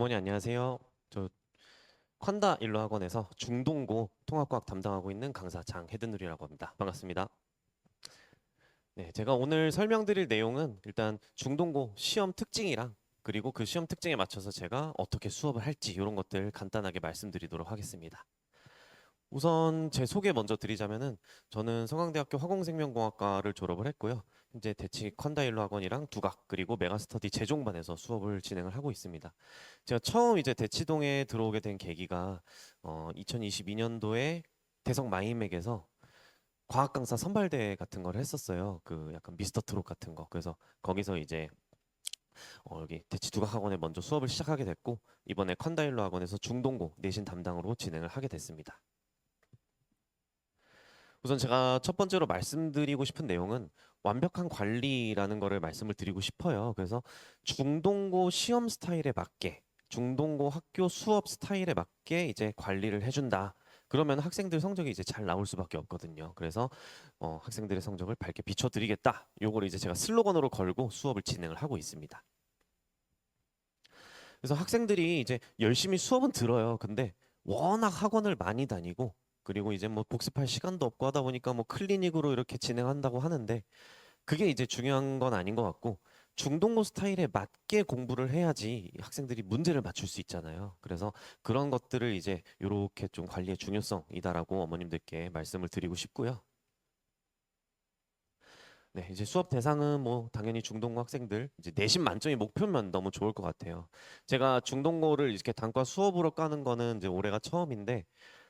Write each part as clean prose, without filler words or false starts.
어머니 안녕하세요. 저 콴다 일로학원에서 중동고 통합과학 담당하고 있는 강사 장혜든누리라고 합니다. 반갑습니다. 네, 제가 오늘 설명드릴 내용은 일단 중동고 시험 특징이랑 그리고 그 시험 특징에 맞춰서 제가 어떻게 수업을 할지 이런 것들 간단하게 말씀드리도록 하겠습니다. 우선 제 소개 먼저 드리자면은 저는 성황대학교 화공생명공학과를 졸업을 했고요. 현재 대치 콴다일로 학원이랑 두각 그리고 메가스터디 재종반에서 수업을 진행을 하고 있습니다. 제가 처음 이제 대치동에 들어오게 된 계기가 2022년도에 대성 마이맥에서 과학 강사 선발대 같은 걸 했었어요. 그 약간 미스터 트롯 같은 거. 그래서 거기서 이제 여기 대치 두각 학원에 먼저 수업을 시작하게 됐고 이번에 콴다일로 학원에서 중동고 내신 담당으로 진행을 하게 됐습니다. 우선 제가 첫 번째로 말씀드리고 싶은 내용은 완벽한 관리라는 거를 말씀을 드리고 싶어요. 그래서 중동고 시험 스타일에 맞게, 중동고 학교 수업 스타일에 맞게 이제 관리를 해준다. 그러면 학생들 성적이 이제 잘 나올 수밖에 없거든요. 그래서 학생들의 성적을 밝게 비춰드리겠다. 요걸 이제 제가 슬로건으로 걸고 수업을 진행을 하고 있습니다. 그래서 학생들이 이제 열심히 수업은 들어요. 근데 워낙 학원을 많이 다니고 그리고 이제 뭐 복습할 시간도 없고 하다 보니까 뭐 클리닉으로 이렇게 진행한다고 하는데 그게 이제 중요한 건 아닌 것 같고 중동고 스타일에 맞게 공부를 해야지 학생들이 문제를 맞출 수 있잖아요. 그래서 그런 것들을 이제 이렇게 좀 관리의 중요성이다라고 어머님들께 말씀을 드리고 싶고요. 네, 이제 수업 대상은 뭐 당연히 중동고 학생들 이제 내신 만점이 목표면 너무 좋을 것 같아요. 제가 중동고를 이렇게 단과 수업으로 까는 거는 이제 올해가 처음인데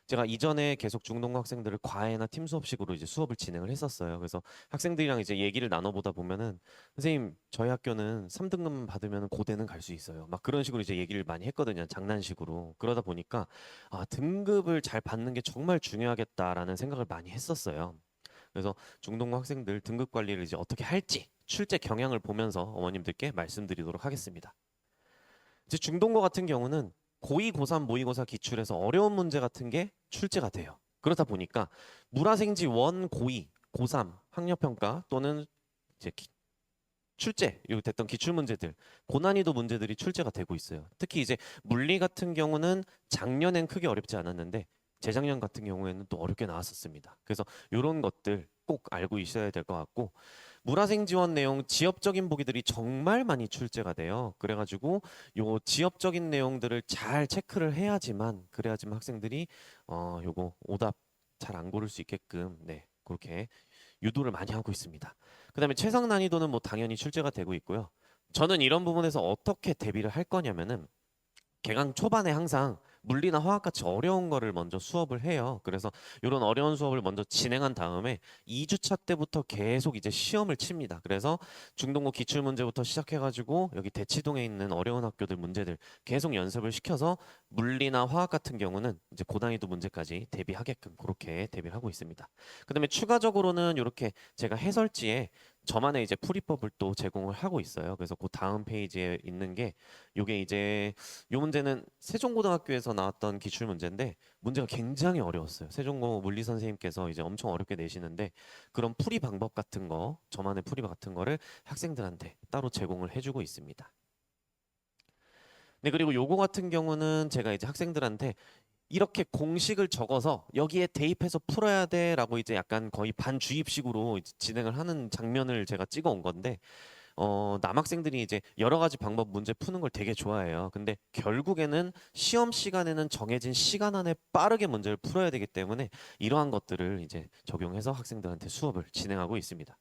제가 이전에 계속 중동고 학생들을 과외나 팀 수업식으로 이제 수업을 진행을 했었어요. 그래서 학생들이랑 이제 얘기를 나눠보다 보면은 선생님 저희 학교는 3등급 받으면 고대는 갈 수 있어요. 막 그런 식으로 이제 얘기를 많이 했거든요. 장난식으로. 그러다 보니까 아, 등급을 잘 받는 게 정말 중요하겠다라는 생각을 많이 했었어요. 그래서 중동고 학생들 등급 관리를 이제 어떻게 할지 출제 경향을 보면서 어머님들께 말씀드리도록 하겠습니다. 이제 중동고 같은 경우는 고2, 고3, 모의고사 기출에서 어려운 문제 같은 게 출제가 돼요. 그렇다 보니까 물화생지 원 고2, 고3 학력평가 또는 이제 출제 요 됐던 기출 문제들 고난이도 문제들이 출제가 되고 있어요. 특히 이제 물리 같은 경우는 작년엔 크게 어렵지 않았는데 재작년 같은 경우에는 또 어렵게 나왔었습니다. 그래서 이런 것들 꼭 알고 있어야 될 것 같고 물화생 지원 내용 지역적인 보기들이 정말 많이 출제가 돼요. 그래가지고 요 지역적인 내용들을 잘 체크를 해야지만 그래야지만 학생들이 요거 오답 잘 안 고를 수 있게끔 네 그렇게 유도를 많이 하고 있습니다. 그다음에 최상 난이도는 뭐 당연히 출제가 되고 있고요. 저는 이런 부분에서 어떻게 대비를 할 거냐면은 개강 초반에 항상 물리나 화학같이 어려운 거를 먼저 수업을 해요. 그래서 이런 어려운 수업을 먼저 진행한 다음에 2주차 때부터 계속 이제 시험을 칩니다. 그래서 중동고 기출 문제부터 시작해가지고 여기 대치동에 있는 어려운 학교들 문제들 계속 연습을 시켜서 물리나 화학 같은 경우는 이제 고난이도 문제까지 대비하게끔 그렇게 대비를 하고 있습니다. 그다음에 추가적으로는 이렇게 제가 해설지에 저만의 이제 풀이법을 또 제공을 하고 있어요. 그래서 그 다음 페이지에 있는 게 요게 이제 요 문제는 세종고등학교에서 나왔던 기출 문제인데 문제가 굉장히 어려웠어요. 세종고 물리 선생님께서 이제 엄청 어렵게 내시는데 그런 풀이 방법 같은 거, 저만의 풀이 같은 거를 학생들한테 따로 제공을 해주고 있습니다. 네, 그리고 요거 같은 경우는 제가 이제 학생들한테 이렇게 공식을 적어서 여기에 대입해서 풀어야 돼라고 이제 약간 거의 반주입식으로 이제 진행을 하는 장면을 제가 찍어 온 건데 남학생들이 이제 여러 가지 방법 문제 푸는 걸 되게 좋아해요. 근데 결국에는 시험 시간에는 정해진 시간 안에 빠르게 문제를 풀어야 되기 때문에 이러한 것들을 이제 적용해서 학생들한테 수업을 진행하고 있습니다.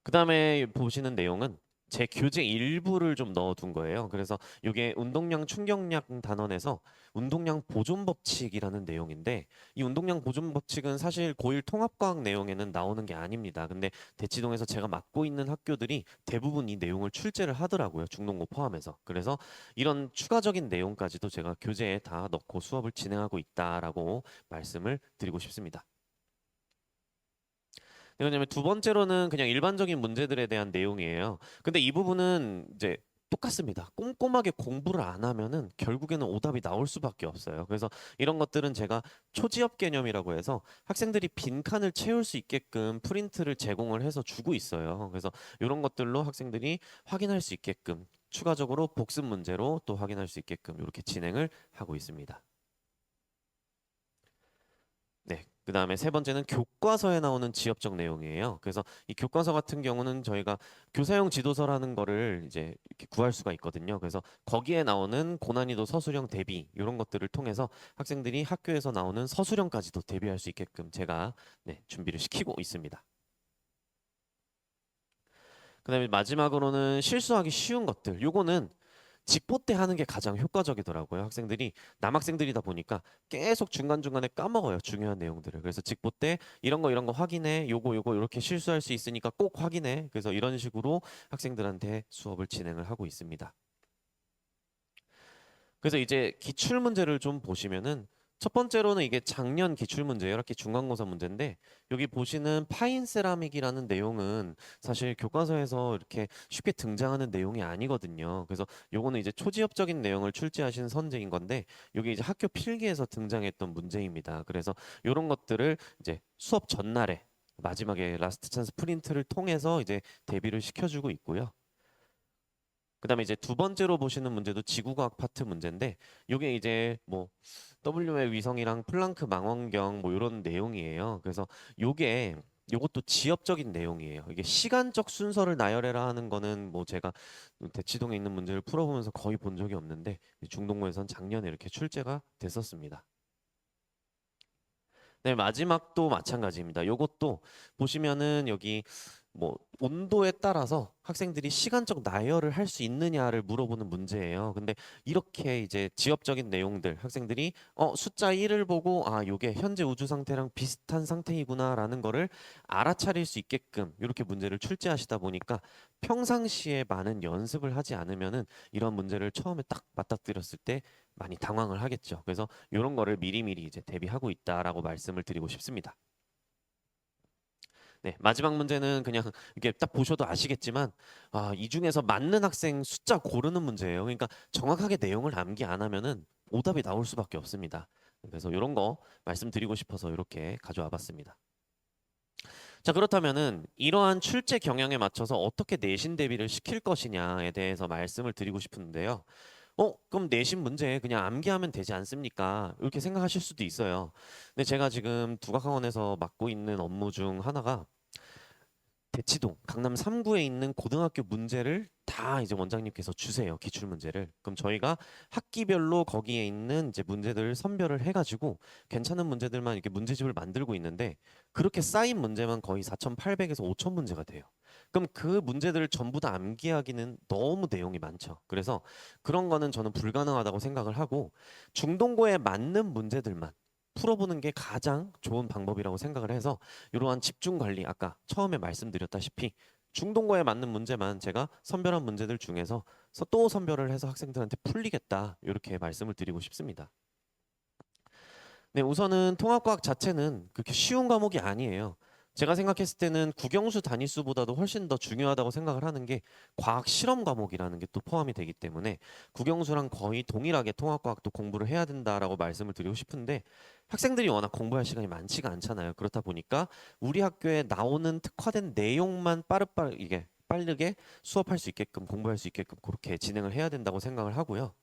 그 다음에 보시는 내용은 제 교재 일부를 좀 넣어둔 거예요. 그래서 이게 운동량 충격량 단원에서 운동량 보존 법칙이라는 내용인데 이 운동량 보존 법칙은 사실 고1 통합과학 내용에는 나오는 게 아닙니다. 근데 대치동에서 제가 맡고 있는 학교들이 대부분 이 내용을 출제를 하더라고요. 중동고 포함해서. 그래서 이런 추가적인 내용까지도 제가 교재에 다 넣고 수업을 진행하고 있다라고 말씀을 드리고 싶습니다. 네, 왜냐면 두 번째로는 그냥 일반적인 문제들에 대한 내용이에요. 근데 이 부분은 이제 똑같습니다. 꼼꼼하게 공부를 안 하면은 결국에는 오답이 나올 수밖에 없어요. 그래서 이런 것들은 제가 초지업 개념이라고 해서 학생들이 빈칸을 채울 수 있게끔 프린트를 제공을 해서 주고 있어요. 그래서 이런 것들로 학생들이 확인할 수 있게끔 추가적으로 복습 문제로 또 확인할 수 있게끔 이렇게 진행을 하고 있습니다. 네. 그다음에 세 번째는 교과서에 나오는 지엽적 내용이에요. 그래서 이 교과서 같은 경우는 저희가 교사용 지도서라는 거를 이제 이렇게 구할 수가 있거든요. 그래서 거기에 나오는 고난이도 서술형 대비 이런 것들을 통해서 학생들이 학교에서 나오는 서술형까지도 대비할 수 있게끔 제가 네, 준비를 시키고 있습니다. 그다음에 마지막으로는 실수하기 쉬운 것들. 요거는 직보 때 하는 게 가장 효과적이더라고요. 학생들이 남학생들이다 보니까 계속 중간중간에 까먹어요. 중요한 내용들을. 그래서 직보 때 이런 거 확인해. 요거 이렇게 실수할 수 있으니까 꼭 확인해. 그래서 이런 식으로 학생들한테 수업을 진행을 하고 있습니다. 그래서 이제 기출 문제를 좀 보시면은 첫 번째로는 이게 작년 기출 문제예요. 이렇게 중간고사 문제인데 여기 보시는 파인 세라믹이라는 내용은 사실 교과서에서 이렇게 쉽게 등장하는 내용이 아니거든요. 그래서 요거는 이제 초지엽적인 내용을 출제하신 선생인 건데 여기 이제 학교 필기에서 등장했던 문제입니다. 그래서 요런 것들을 이제 수업 전날에 마지막에 라스트 찬스 프린트를 통해서 이제 대비를 시켜주고 있고요. 그다음에 이제 두 번째로 보시는 문제도 지구과학 파트 문제인데 요게 이제 뭐 W의 위성이랑 플랑크 망원경 뭐 이런 내용이에요. 그래서 요게 요것도 지엽적인 내용이에요. 이게 시간적 순서를 나열해라 하는 거는 뭐 제가 대치동에 있는 문제를 풀어보면서 거의 본 적이 없는데 중동고에선 작년에 이렇게 출제가 됐었습니다. 네, 마지막도 마찬가지입니다. 요것도 보시면은 여기 뭐 온도에 따라서 학생들이 시간적 나열을 할 수 있느냐를 물어보는 문제예요. 근데 이렇게 이제 지엽적인 내용들 학생들이 숫자 1을 보고 아, 요게 현재 우주 상태랑 비슷한 상태이구나라는 거를 알아차릴 수 있게끔 이렇게 문제를 출제하시다 보니까 평상시에 많은 연습을 하지 않으면은 이런 문제를 처음에 딱 맞닥뜨렸을 때 많이 당황을 하겠죠. 그래서 이런 거를 미리미리 이제 대비하고 있다라고 말씀을 드리고 싶습니다. 네, 마지막 문제는 그냥 이렇게 딱 보셔도 아시겠지만 이 중에서 맞는 학생 숫자 고르는 문제예요. 그러니까 정확하게 내용을 암기 안 하면은 오답이 나올 수밖에 없습니다. 그래서 이런 거 말씀드리고 싶어서 이렇게 가져와 봤습니다. 자, 그렇다면은 이러한 출제 경향에 맞춰서 어떻게 내신 대비를 시킬 것이냐에 대해서 말씀을 드리고 싶은데요. 그럼 내신 문제 그냥 암기하면 되지 않습니까? 이렇게 생각하실 수도 있어요. 근데 제가 지금 두각학원에서 맡고 있는 업무 중 하나가 대치동 강남 3구에 있는 고등학교 문제를 다 이제 원장님께서 주세요. 기출 문제를. 그럼 저희가 학기별로 거기에 있는 이제 문제들을 선별을 해가지고 괜찮은 문제들만 이렇게 문제집을 만들고 있는데 그렇게 쌓인 문제만 거의 4,800에서 5,000 문제가 돼요. 그럼 그 문제들을 전부 다 암기하기는 너무 내용이 많죠. 그래서 그런 거는 저는 불가능하다고 생각을 하고 중동고에 맞는 문제들만 풀어보는 게 가장 좋은 방법이라고 생각을 해서 이러한 집중 관리 아까 처음에 말씀드렸다시피 중동고에 맞는 문제만 제가 선별한 문제들 중에서 또 선별을 해서 학생들한테 풀리겠다 이렇게 말씀을 드리고 싶습니다. 네, 우선은 통합과학 자체는 그렇게 쉬운 과목이 아니에요. 제가 생각했을 때는 국영수 단위수보다도 훨씬 더 중요하다고 생각을 하는 게 과학 실험 과목이라는 게 또 포함이 되기 때문에 국영수랑 거의 동일하게 통합과학도 공부를 해야 된다라고 말씀을 드리고 싶은데 학생들이 워낙 공부할 시간이 많지가 않잖아요. 그렇다 보니까 우리 학교에 나오는 특화된 내용만 빠르게 빠르게 수업할 수 있게끔 공부할 수 있게끔 그렇게 진행을 해야 된다고 생각을 하고요.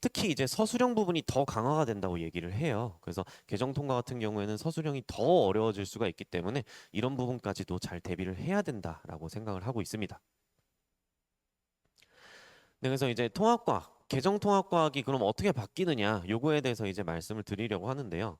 특히 이제 서술형 부분이 더 강화가 된다고 얘기를 해요. 그래서 개정 통과 같은 경우에는 서술형이 더 어려워질 수가 있기 때문에 이런 부분까지도 잘 대비를 해야 된다라고 생각을 하고 있습니다. 네, 그래서 이제 통합과학, 개정 통합과학이 그럼 어떻게 바뀌느냐 요거에 대해서 이제 말씀을 드리려고 하는데요.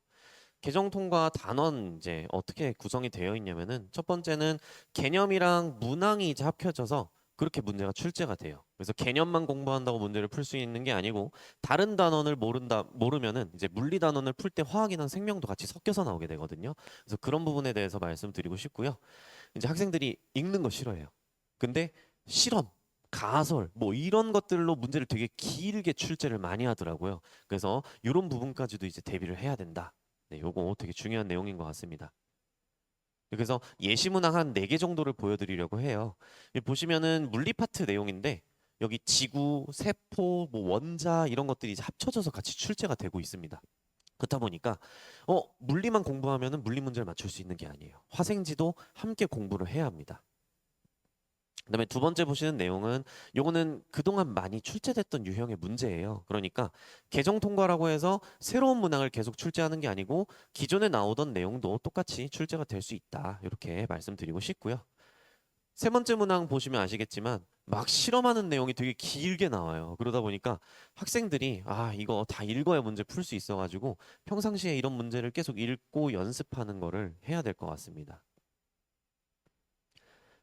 개정 통과 단원 이제 어떻게 구성이 되어 있냐면은 첫 번째는 개념이랑 문항이 이제 합쳐져서 그렇게 문제가 출제가 돼요. 그래서 개념만 공부한다고 문제를 풀 수 있는 게 아니고 다른 단원을 모르면은 이제 물리 단원을 풀 때 화학이나 생명도 같이 섞여서 나오게 되거든요. 그래서 그런 부분에 대해서 말씀드리고 싶고요. 이제 학생들이 읽는 거 싫어해요. 근데 실험, 가설 뭐 이런 것들로 문제를 되게 길게 출제를 많이 하더라고요. 그래서 이런 부분까지도 이제 대비를 해야 된다. 네, 요거 되게 중요한 내용인 것 같습니다. 그래서 예시문항 한 4개 정도를 보여드리려고 해요. 여기 보시면은 물리 파트 내용인데 여기 지구, 세포, 뭐 원자 이런 것들이 이제 합쳐져서 같이 출제가 되고 있습니다. 그렇다 보니까 물리만 공부하면은 물리 문제를 맞출 수 있는 게 아니에요. 화생지도 함께 공부를 해야 합니다. 그다음에 두 번째 보시는 내용은 요거는 그동안 많이 출제됐던 유형의 문제예요. 그러니까 개정 통과라고 해서 새로운 문항을 계속 출제하는 게 아니고 기존에 나오던 내용도 똑같이 출제가 될 수 있다. 이렇게 말씀드리고 싶고요. 세 번째 문항 보시면 아시겠지만 막 실험하는 내용이 되게 길게 나와요. 그러다 보니까 학생들이 이거 다 읽어야 문제 풀 수 있어가지고 평상시에 이런 문제를 계속 읽고 연습하는 거를 해야 될 것 같습니다.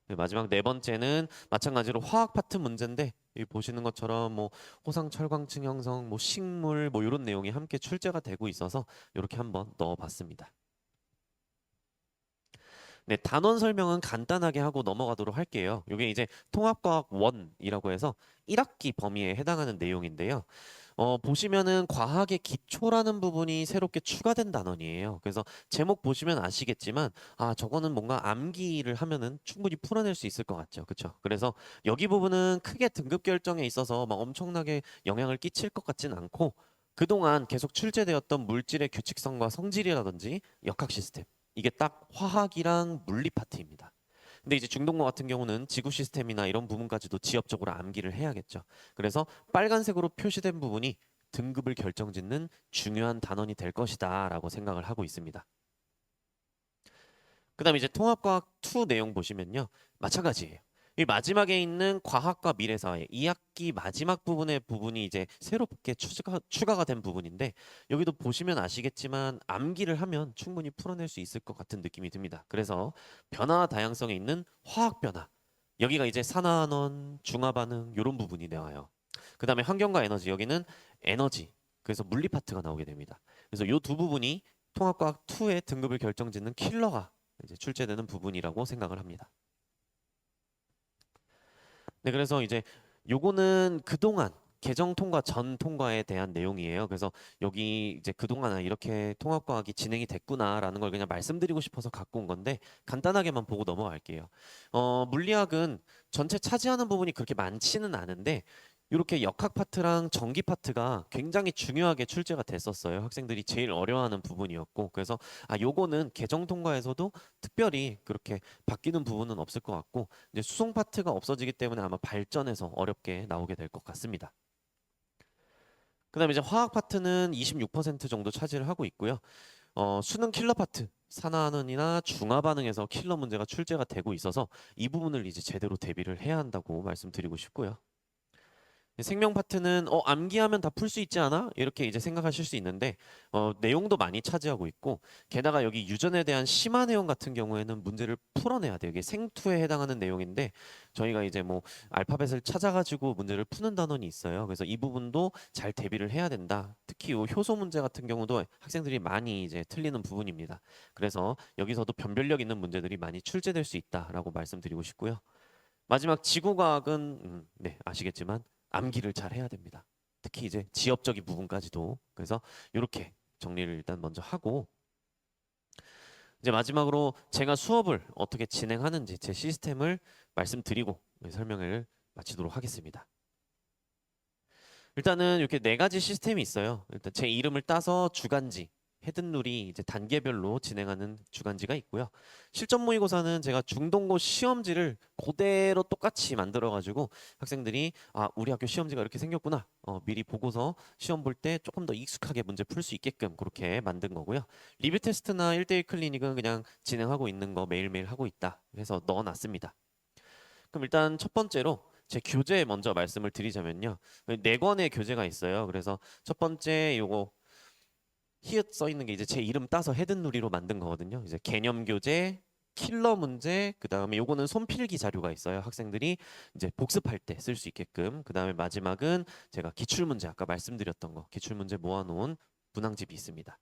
네, 마지막 네 번째는 마찬가지로 화학 파트 문제인데 여기 보시는 것처럼 뭐 호상 철광층 형성, 뭐 식물 뭐 이런 내용이 함께 출제가 되고 있어서 이렇게 한번 넣어봤습니다. 네, 단원 설명은 간단하게 하고 넘어가도록 할게요. 이게 이제 통합과학 1이라고 해서 1학기 범위에 해당하는 내용인데요. 보시면은 과학의 기초라는 부분이 새롭게 추가된 단원이에요. 그래서 제목 보시면 아시겠지만 저거는 뭔가 암기를 하면은 충분히 풀어낼 수 있을 것 같죠. 그렇죠? 그래서 여기 부분은 크게 등급 결정에 있어서 막 엄청나게 영향을 끼칠 것 같진 않고 그동안 계속 출제되었던 물질의 규칙성과 성질이라든지 역학 시스템 이게 딱 화학이랑 물리 파트입니다. 근데 이제 중동고 같은 경우는 지구 시스템이나 이런 부분까지도 지엽적으로 암기를 해야겠죠. 그래서 빨간색으로 표시된 부분이 등급을 결정짓는 중요한 단원이 될 것이다라고 생각을 하고 있습니다. 그다음에 이제 통합과학 2 내용 보시면요. 마찬가지예요. 이 마지막에 있는 과학과 미래사회 2학기 마지막 부분의 부분이 이제 새롭게 추가가 된 부분인데 여기도 보시면 아시겠지만 암기를 하면 충분히 풀어낼 수 있을 것 같은 느낌이 듭니다. 그래서 변화 다양성에 있는 화학 변화 여기가 이제 산화환원, 중화반응 이런 부분이 나와요. 그 다음에 환경과 에너지 여기는 에너지 그래서 물리 파트가 나오게 됩니다. 그래서 이 두 부분이 통합과학 2의 등급을 결정짓는 킬러가 이제 출제되는 부분이라고 생각을 합니다. 네, 그래서 이제 요거는 그동안 개정 통과 전 통과에 대한 내용이에요. 그래서 여기 이제 그동안 이렇게 통합과학이 진행이 됐구나라는 걸 그냥 말씀드리고 싶어서 갖고 온 건데 간단하게만 보고 넘어갈게요. 물리학은 전체 차지하는 부분이 그렇게 많지는 않은데 이렇게 역학 파트랑 전기 파트가 굉장히 중요하게 출제가 됐었어요. 학생들이 제일 어려워하는 부분이었고 그래서 요거는 개정 통과에서도 특별히 그렇게 바뀌는 부분은 없을 것 같고 이제 수송 파트가 없어지기 때문에 아마 발전해서 어렵게 나오게 될 것 같습니다. 그다음에 이제 화학 파트는 26% 정도 차지를 하고 있고요. 수능 킬러 파트 산화하는이나 중화 반응에서 킬러 문제가 출제가 되고 있어서 이 부분을 이제 제대로 대비를 해야 한다고 말씀드리고 싶고요. 생명 파트는 암기하면 다 풀 수 있지 않아? 이렇게 이제 생각하실 수 있는데 내용도 많이 차지하고 있고 게다가 여기 유전에 대한 심화 내용 같은 경우에는 문제를 풀어내야 돼요. 이게 생투에 해당하는 내용인데 저희가 이제 뭐 알파벳을 찾아가지고 문제를 푸는 단원이 있어요. 그래서 이 부분도 잘 대비를 해야 된다. 특히 이 효소 문제 같은 경우도 학생들이 많이 이제 틀리는 부분입니다. 그래서 여기서도 변별력 있는 문제들이 많이 출제될 수 있다라고 말씀드리고 싶고요. 마지막 지구과학은 네, 아시겠지만 암기를 잘 해야 됩니다. 특히 이제 지엽적인 부분까지도. 그래서 이렇게 정리를 일단 먼저 하고 이제 마지막으로 제가 수업을 어떻게 진행하는지 제 시스템을 말씀드리고 설명을 마치도록 하겠습니다. 일단은 이렇게 네 가지 시스템이 있어요. 일단 제 이름을 따서 주간지 헤든룰이 이제 단계별로 진행하는 주간지가 있고요. 실전 모의고사는 제가 중동고 시험지를 그대로 똑같이 만들어가지고 학생들이 우리 학교 시험지가 이렇게 생겼구나. 미리 보고서 시험 볼 때 조금 더 익숙하게 문제 풀 수 있게끔 그렇게 만든 거고요. 리뷰 테스트나 1대1 클리닉은 그냥 진행하고 있는 거 매일매일 하고 있다. 해서 넣어놨습니다. 그럼 일단 첫 번째로 제 교재 먼저 말씀을 드리자면요. 네 권의 교재가 있어요. 그래서 첫 번째 요거 히읗 써 있는 게 이제 제 이름 따서 헤든누리로 만든 거거든요. 이제 개념 교재, 킬러 문제, 그 다음에 요거는 손필기 자료가 있어요. 학생들이 이제 복습할 때 쓸 수 있게끔. 그 다음에 마지막은 제가 기출 문제 아까 말씀드렸던 거 기출 문제 모아놓은 문항집이 있습니다.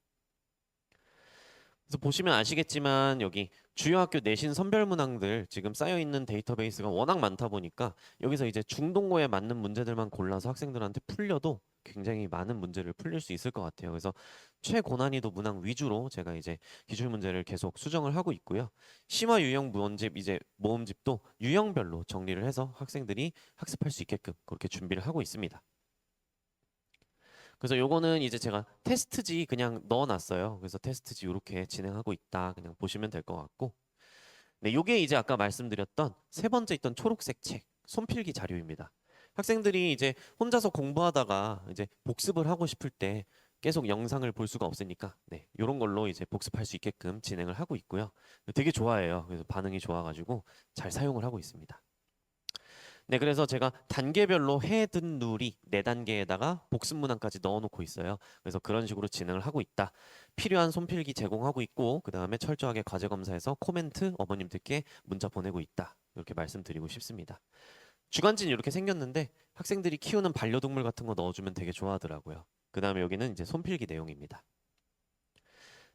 그래서 보시면 아시겠지만 여기 주요 학교 내신 선별 문항들 지금 쌓여 있는 데이터베이스가 워낙 많다 보니까 여기서 이제 중동고에 맞는 문제들만 골라서 학생들한테 풀려도 굉장히 많은 문제를 풀릴 수 있을 것 같아요. 그래서 최고난이도 문항 위주로 제가 이제 기출 문제를 계속 수정을 하고 있고요. 심화 유형 모음집 이제 모음집도 유형별로 정리를 해서 학생들이 학습할 수 있게끔 그렇게 준비를 하고 있습니다. 그래서 요거는 이제 제가 테스트지 그냥 넣어놨어요. 그래서 테스트지 이렇게 진행하고 있다. 그냥 보시면 될 것 같고. 네, 요게 이제 아까 말씀드렸던 세 번째 있던 초록색 책, 손필기 자료입니다. 학생들이 이제 혼자서 공부하다가 이제 복습을 하고 싶을 때 계속 영상을 볼 수가 없으니까 네, 요런 걸로 이제 복습할 수 있게끔 진행을 하고 있고요. 되게 좋아해요. 그래서 반응이 좋아가지고 잘 사용을 하고 있습니다. 네, 그래서 제가 단계별로 해든 누리 4단계에다가 복습 문항까지 넣어놓고 있어요. 그래서 그런 식으로 진행을 하고 있다. 필요한 손필기 제공하고 있고 그 다음에 철저하게 과제 검사해서 코멘트 어머님들께 문자 보내고 있다. 이렇게 말씀드리고 싶습니다. 주간지는 이렇게 생겼는데 학생들이 키우는 반려동물 같은 거 넣어주면 되게 좋아하더라고요. 그 다음에 여기는 이제 손필기 내용입니다.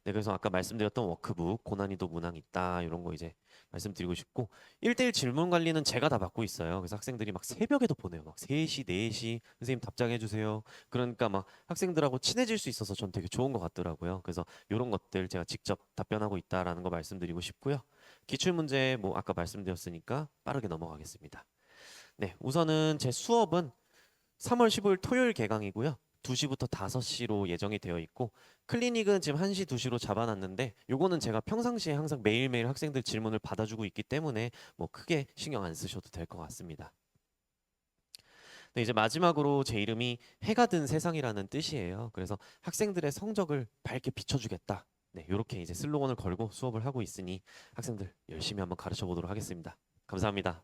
네, 그래서 아까 말씀드렸던 워크북, 고난이도 문항 있다 이런 거 이제 말씀드리고 싶고 1대1 질문 관리는 제가 다 받고 있어요. 그래서 학생들이 막 새벽에도 보내요. 막 3시, 4시 선생님 답장해 주세요. 그러니까 막 학생들하고 친해질 수 있어서 전 되게 좋은 것 같더라고요. 그래서 이런 것들 제가 직접 답변하고 있다라는 거 말씀드리고 싶고요. 기출 문제 뭐 아까 말씀드렸으니까 빠르게 넘어가겠습니다. 네, 우선은 제 수업은 3월 15일 토요일 개강이고요. 2시부터 5시로 예정이 되어 있고 클리닉은 지금 1시, 2시로 잡아놨는데 요거는 제가 평상시에 항상 매일매일 학생들 질문을 받아주고 있기 때문에 뭐 크게 신경 안 쓰셔도 될 것 같습니다. 네, 이제 마지막으로 제 이름이 해가 든 세상이라는 뜻이에요. 그래서 학생들의 성적을 밝게 비춰주겠다. 네, 이렇게 이제 슬로건을 걸고 수업을 하고 있으니 학생들 열심히 한번 가르쳐 보도록 하겠습니다. 감사합니다.